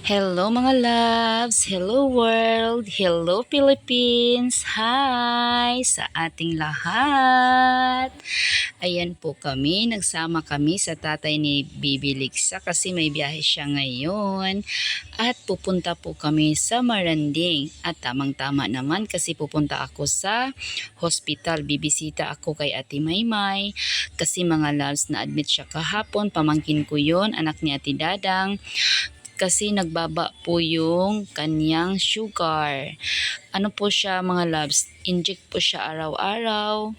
Hello mga loves, hello world, hello Philippines, hi sa ating lahat. Ayan po kami, nagsama kami sa tatay ni Bibi Lixa kasi may biyahe siya ngayon at pupunta po kami sa Maranding at tamang-tama naman kasi pupunta ako sa hospital, bibisita ako kay Ate Maymay kasi mga loves na admit siya kahapon, pamangkin ko yon, anak ni Ate Dadang kasi nagbaba po yung kanyang sugar. Ano po siya mga loves, inject po siya araw-araw,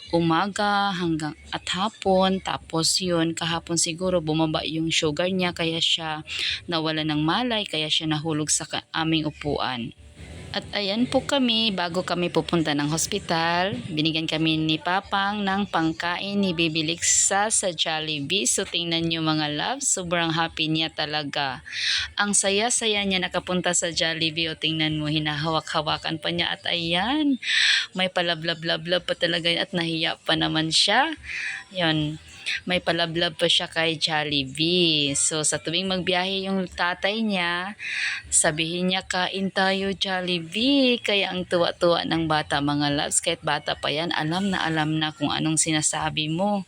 umaga hanggang at hapon, tapos yun kahapon siguro bumaba yung sugar niya kaya siya nawala ng malay, kaya siya nahulog sa aming upuan. At ayan po kami, bago kami pupunta ng hospital, binigyan kami ni Papang ng pangkain ni Bibi Lixa sa Jollibee. So tingnan nyo mga loves, sobrang happy niya talaga. Ang saya-saya niya nakapunta sa Jollibee, o tingnan mo, hinahawak-hawakan pa niya at ayan, may palablab-lablab pa talaga at nahiya pa naman siya. Yan, may palablab pa siya kay Jollibee. So sa tuwing magbiyahe yung tatay niya, sabihin niya, kain tayo Jollibee. Kaya ang tuwa-tuwa ng bata mga loves, kahit bata pa yan, alam na kung anong sinasabi mo.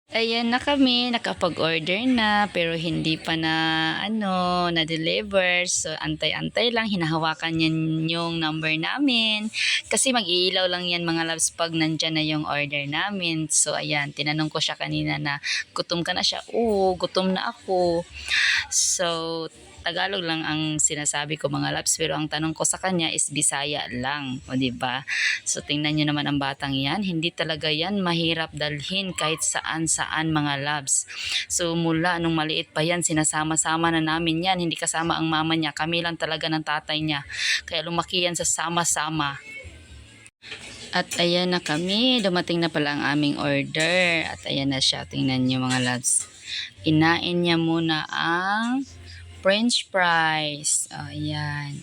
Ayan na kami, nakapag-order na pero hindi pa na-deliver. So antay-antay lang, hinahawakan niya yung number namin. Kasi mag-iilaw lang yan mga loves pag nandyan na yung order namin. So ayan, tinanong ko siya kanina na gutom ka na siya. Oo, gutom na ako. So Tagalog lang ang sinasabi ko mga loves, pero ang tanong ko sa kanya is Bisaya lang, o di ba? So tingnan niyo naman ang batang 'yan, hindi talaga 'yan mahirap dalhin kahit saan-saan mga loves. So mula nung maliit pa 'yan, sinasama-sama na namin 'yan, hindi kasama ang mama niya, kami lang talaga ng tatay niya. Kaya lumaki 'yan sa sama-sama. At ayan na kami, dumating na pala ang aming order. At ayan na siya, tingnan niyo mga loves. Kinain niya muna ang French fries. Oh, ayan.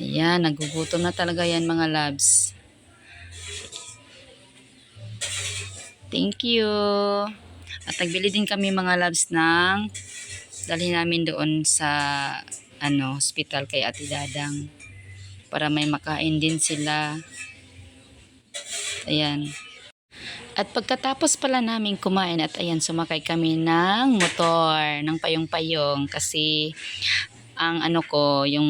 Ayan, nagugutom na talaga yan mga loves. Thank you. At nagbili din kami mga loves ng dalhin namin doon sa hospital kay Ate Dadang para may makain din sila. Ayan. At pagkatapos pala namin kumain at ayan, sumakay kami ng motor, ng payong-payong kasi ang yung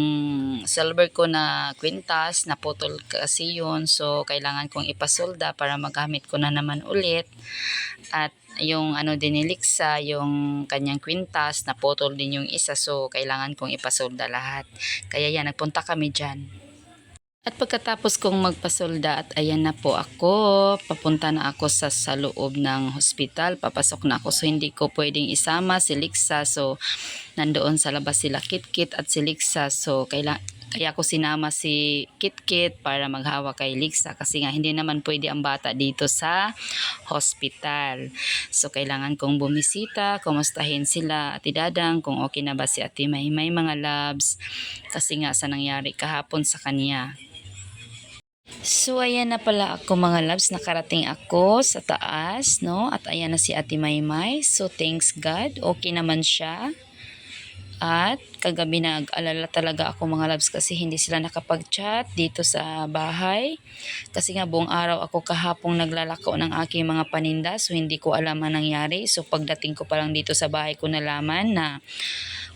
silver ko na kwintas, naputol kasi yun. So, kailangan kong ipasolda para magamit ko na naman ulit. At yung din ni Lixa, yung kanyang kwintas, naputol din yung isa. So, kailangan kong ipasolda lahat. Kaya yan, nagpunta kami dyan. At pagkatapos kong magpasolda at ayan na po ako, papunta na ako sa loob ng hospital, papasok na ako. So hindi ko pwedeng isama si Lixa, so nandoon sa labas sila Kitkit at si Lixa. So kaya ko sinama si Kitkit para maghawak kay Lixa kasi nga hindi naman pwede ang bata dito sa hospital. So kailangan kong bumisita, kumustahin sila Ate Dadang, kung okay na ba si Ate Maymay mga loves, kasi nga sa nangyari kahapon sa kanya. So, ayan na pala ako mga loves, nakarating ako sa taas, no? At ayan na si Ate Maymay. So, thanks God, okay naman siya. At kagabi nag-alala talaga ako mga loves kasi hindi sila nakapag-chat dito sa bahay. Kasi nga buong araw ako kahapong naglalako ng aking mga paninda, so hindi ko alam ang nangyari. So, pagdating ko pa lang dito sa bahay ko nalaman na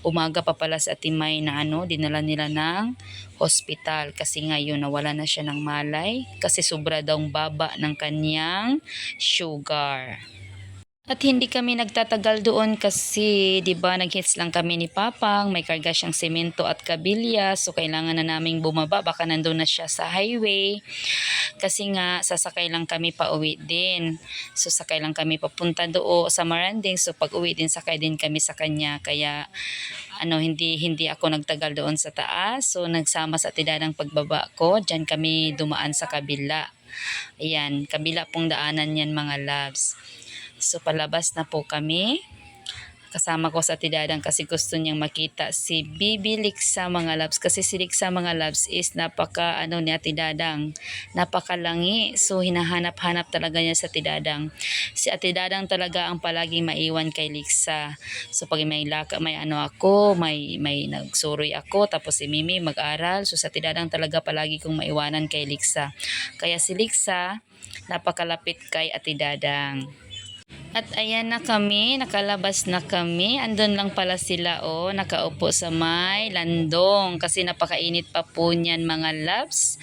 umaga pa pala sa Timay na dinala nila ng hospital kasi ngayon nawala na siya ng malay kasi sobra daw baba ng kanyang sugar. At hindi kami nagtatagal doon kasi 'di ba nag-hits lang kami ni Papang, may karga siyang semento at kabilya, so kailangan na naming bumaba, baka nandoon na siya sa highway. Kasi nga sasakay lang kami pauwi din. So sakay lang kami papunta doon sa Maranding, so pag-uwi din sakay din kami sa kanya. Kaya hindi ako nagtagal doon sa taas. So nagsama sa tidadang pagbaba ko, diyan kami dumaan sa kabila. Ayan, kabila pong daanan yan mga loves. So palabas na po kami. kasama ko sa Tidadang kasi gusto niyang makita si Bibi Lixa mga loves, kasi si Lixa mga loves is napaka ano ni Ate Dadang, napakalangi, so hinahanap-hanap talaga niya sa Tidadang. Si Ate Dadang talaga ang palaging maiwan kay Lixa. So pag may ano ako, may nagsuroy ako, tapos si Mimi mag-aral, so sa Tidadang talaga palagi kong maiwanan kay Lixa. Kaya si Lixa napakalapit kay Ate Dadang. At ayan na kami, nakalabas na kami. Andun lang pala sila, nakaupo sa may landong kasi napakainit pa po niyan mga loves.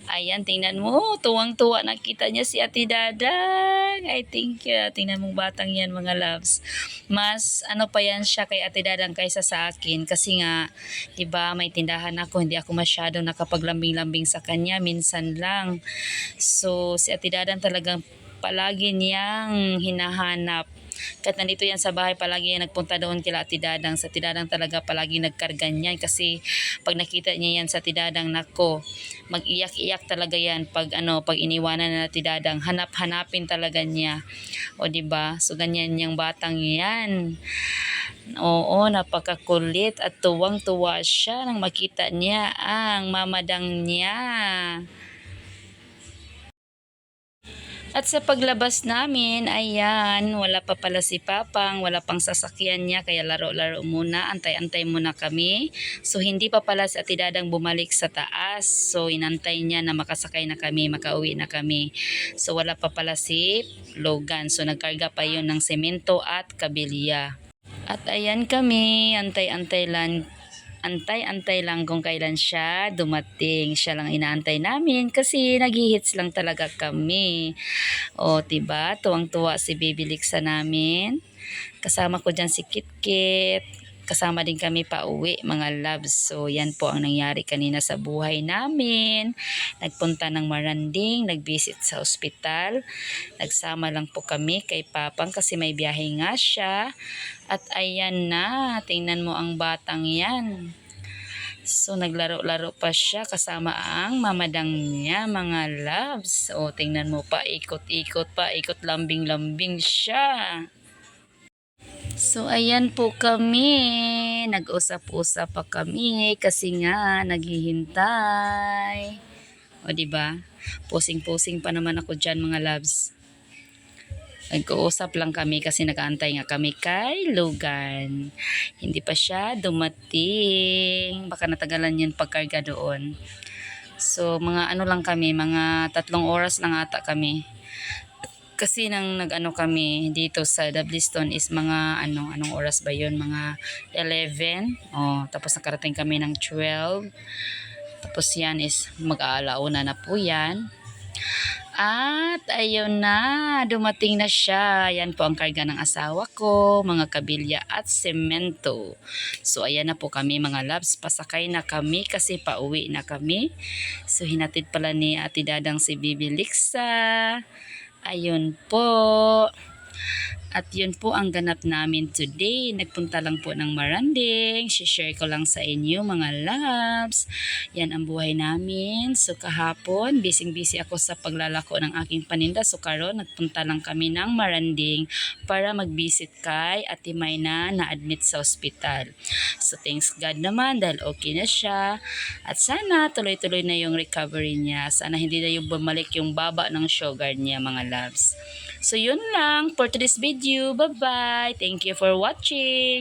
Ayan, tingnan mo, tuwang-tuwa nakita niya si Ate Dadang. I think, tingnan mong batang yan mga loves. Mas ano pa yan siya kay Ate Dadang kaysa sa akin kasi nga, 'di ba, may tindahan ako, hindi ako masyado nakapaglambing-lambing sa kanya, minsan lang. So, si Ate Dadang talagang palagi niyang hinahanap. Kahit nandito yan sa bahay, palagi yan nagpunta doon kila Ate Dadang. Sa Ate Dadang talaga palagi nagkarga niyan kasi pag nakita niya yan sa Ate Dadang, nako, mag-iyak-iyak talaga yan pag pag iniwanan na Ate Dadang, hanap-hanapin talaga niya. O di ba? So ganyan yung batang yan. Oo, napakakulit at tuwang-tuwa siya nang makita niya ang mamadang niya. At sa paglabas namin, ayan, wala pa pala si Papang, wala pang sasakyan niya, kaya laro-laro muna, antay-antay muna kami. So, hindi pa pala si Ate Dadang bumalik sa taas. So, inantay niya na makasakay na kami, makauwi na kami. So, wala pa pala si Logan. So, nagkarga pa yun ng semento at kabilya. At ayan kami, antay-antay lang kung kailan siya dumating. Siya lang inaantay namin kasi nag-hits lang talaga kami. O, diba? Tuwang-tuwa si Baby Lixa namin. Kasama ko dyan si Kitkit. Kasama din kami pa uwi, mga loves. So, yan po ang nangyari kanina sa buhay namin. Nagpunta ng Maranding, nag-visit sa ospital. Nagsama lang po kami kay Papang kasi may biyahe nga siya. At ayan na, tingnan mo ang batang yan. So, naglaro-laro pa siya kasama ang mamadang niya, mga loves. O, tingnan mo pa, ikot-ikot pa, ikot lambing-lambing siya. So, ayan po kami. Nag-usap-usap pa kami kasi nga naghihintay. O, diba? Pusing-pusing pa naman ako dyan, mga loves. Nag-uusap lang kami kasi nag-aantay nga kami kay Logan. Hindi pa siya dumating. Baka natagalan yan pagkarga doon. So, mga ano lang kami, mga 3 oras lang ata kami. Kasi nang nag-ano kami dito sa Dubleston is mga anong oras ba yun? Mga 11. Tapos nakarating kami ng 12. Tapos yan is mag-aalauna na po yan. At ayun na, dumating na siya. Yan po ang karga ng asawa ko, mga kabilya at semento. So ayan na po kami mga loves, pasakay na kami kasi pauwi na kami. So hinatid pala ni Ate Dadang si Bibi Lixa. Ayun po. At yun po ang ganap namin today. Nagpunta lang po ng Maranding. Share ko lang sa inyo mga loves. Yan ang buhay namin. So kahapon, busy ako sa paglalako ng aking paninda. So karon, nagpunta lang kami ng Maranding para mag-visit kay Ate May na na-admit sa ospital. So thanks God naman dahil okay na siya. At sana tuloy-tuloy na yung recovery niya. Sana hindi na yung bumalik yung baba ng sugar niya mga loves. So yun lang for today's video. Bye-bye. Thank you for watching.